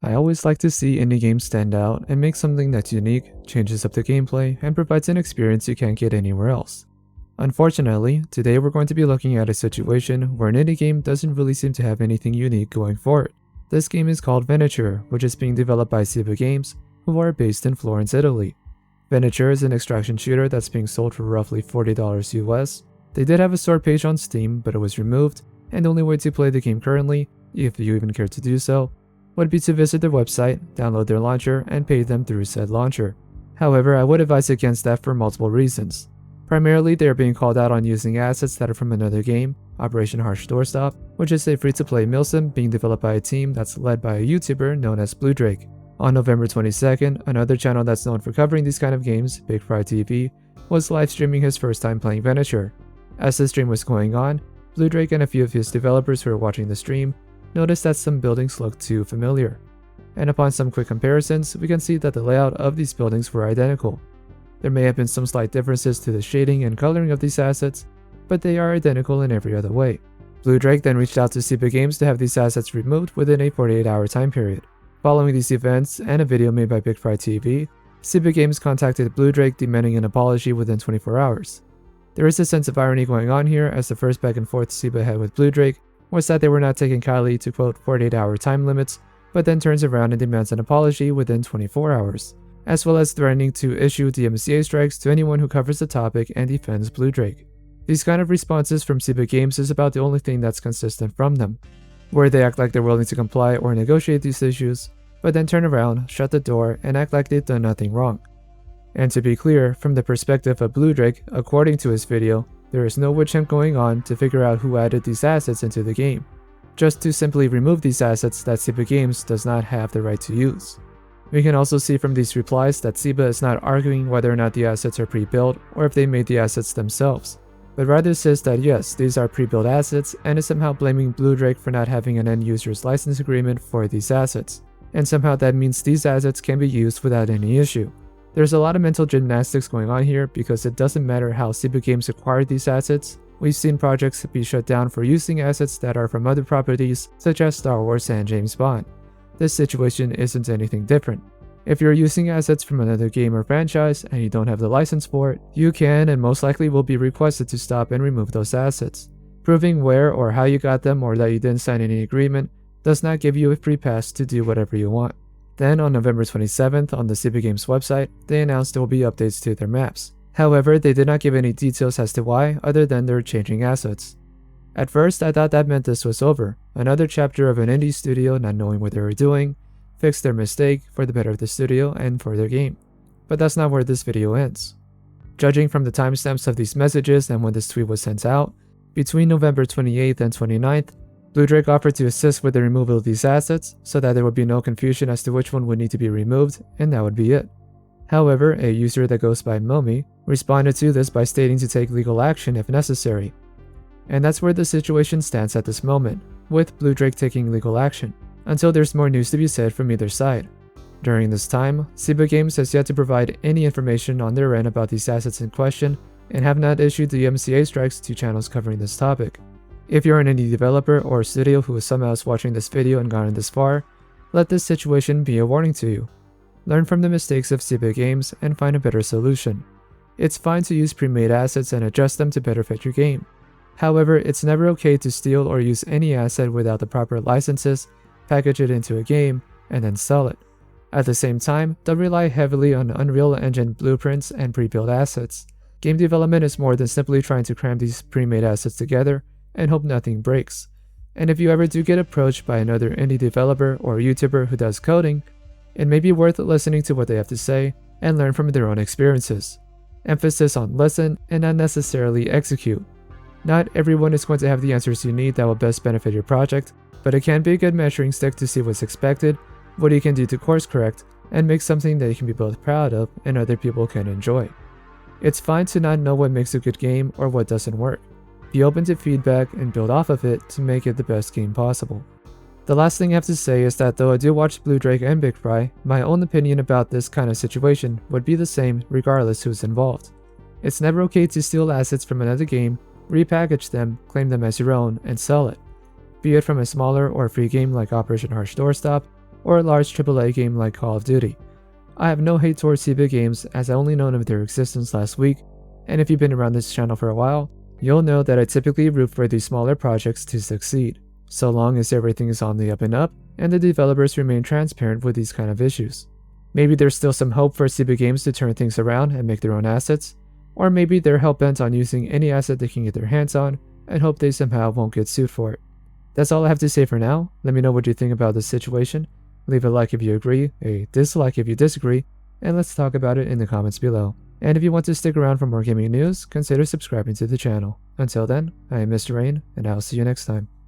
I always like to see indie games stand out and make something that's unique, changes up the gameplay, and provides an experience you can't get anywhere else. Unfortunately, today we're going to be looking at a situation where an indie game doesn't really seem to have anything unique going for it. This game is called Venatur, which is being developed by Ciba Games, who are based in Florence, Italy. Venatur is an extraction shooter that's being sold for roughly $40 US. They did have a store page on Steam, but it was removed, and the only way to play the game currently, if you even care to do so, would be to visit their website, download their launcher, and pay them through said launcher. However, I would advise against that for multiple reasons. Primarily, they are being called out on using assets that are from another game, Operation Harsh Doorstop, which is a free-to-play milsim being developed by a team that's led by a YouTuber known as Blue Drake. On November 22nd, another channel that's known for covering these kind of games, Big Fry TV, was live streaming his first time playing Venatur. As the stream was going on, Blue Drake and a few of his developers who were watching the stream noticed that some buildings looked too familiar. And upon some quick comparisons, we can see that the layout of these buildings were identical. There may have been some slight differences to the shading and coloring of these assets, but they are identical in every other way. Blue Drake then reached out to Ciba Games to have these assets removed within a 48-hour time period. Following these events and a video made by Big Fry TV, Ciba Games contacted Blue Drake demanding an apology within 24 hours. There is a sense of irony going on here, as the first back and forth Ciba had with Blue Drake was that they were not taking kindly to quote 48-hour time limits, but then turns around and demands an apology within 24 hours, as well as threatening to issue DMCA strikes to anyone who covers the topic and defends Blue Drake. These kind of responses from Ciba Games is about the only thing that's consistent from them, where they act like they're willing to comply or negotiate these issues, but then turn around, shut the door, and act like they've done nothing wrong. And to be clear, from the perspective of Blue Drake, according to his video, there is no witch hunt going on to figure out who added these assets into the game, just to simply remove these assets that Ciba Games does not have the right to use. We can also see from these replies that Ciba is not arguing whether or not the assets are pre-built or if they made the assets themselves, but rather says that yes, these are pre-built assets and is somehow blaming Blue Drake for not having an end user's license agreement for these assets, and somehow that means these assets can be used without any issue. There's a lot of mental gymnastics going on here because it doesn't matter how Ciba Games acquired these assets. We've seen projects be shut down for using assets that are from other properties such as Star Wars and James Bond. This situation isn't anything different. If you're using assets from another game or franchise and you don't have the license for it, you can and most likely will be requested to stop and remove those assets. Proving where or how you got them or that you didn't sign any agreement does not give you a free pass to do whatever you want. Then on November 27th on the Ciba Games website, they announced there will be updates to their maps. However, they did not give any details as to why other than they're changing assets. At first, I thought that meant this was over, another chapter of an indie studio not knowing what they were doing, fixed their mistake for the better of the studio and for their game. But that's not where this video ends. Judging from the timestamps of these messages and when this tweet was sent out, between November 28th and 29th, Blue Drake offered to assist with the removal of these assets so that there would be no confusion as to which one would need to be removed, and that would be it. However, a user that goes by Momi responded to this by stating to take legal action if necessary. And that's where the situation stands at this moment, with Blue Drake taking legal action, until there's more news to be said from either side. During this time, Ciba Games has yet to provide any information on their end about these assets in question and have not issued the DMCA strikes to channels covering this topic. If you're an indie developer or studio who is somehow watching this video and gotten this far, let this situation be a warning to you. Learn from the mistakes of Ciba Games and find a better solution. It's fine to use pre-made assets and adjust them to better fit your game. However, it's never okay to steal or use any asset without the proper licenses, package it into a game, and then sell it. At the same time, don't rely heavily on Unreal Engine blueprints and pre-built assets. Game development is more than simply trying to cram these pre-made assets together and hope nothing breaks. And if you ever do get approached by another indie developer or YouTuber who does coding, it may be worth listening to what they have to say and learn from their own experiences. Emphasis on listen and not necessarily execute. Not everyone is going to have the answers you need that will best benefit your project, but it can be a good measuring stick to see what's expected, what you can do to course correct, and make something that you can be both proud of and other people can enjoy. It's fine to not know what makes a good game or what doesn't work. Be open to feedback and build off of it to make it the best game possible. The last thing I have to say is that though I do watch Blue Drake and Big Fry, my own opinion about this kind of situation would be the same regardless who's involved. It's never okay to steal assets from another game, repackage them, claim them as your own, and sell it. Be it from a smaller or free game like Operation Harsh Doorstop, or a large AAA game like Call of Duty. I have no hate towards CB games as I only known of their existence last week, and if you've been around this channel for a while, you'll know that I typically root for these smaller projects to succeed, so long as everything is on the up and up and the developers remain transparent with these kind of issues. Maybe there's still some hope for CB games to turn things around and make their own assets, or maybe they're hell-bent on using any asset they can get their hands on and hope they somehow won't get sued for it. That's all I have to say for now. Let me know what you think about this situation. Leave a like if you agree, a dislike if you disagree, and let's talk about it in the comments below. And if you want to stick around for more gaming news, consider subscribing to the channel. Until then, I am Mr. Rain, and I'll see you next time.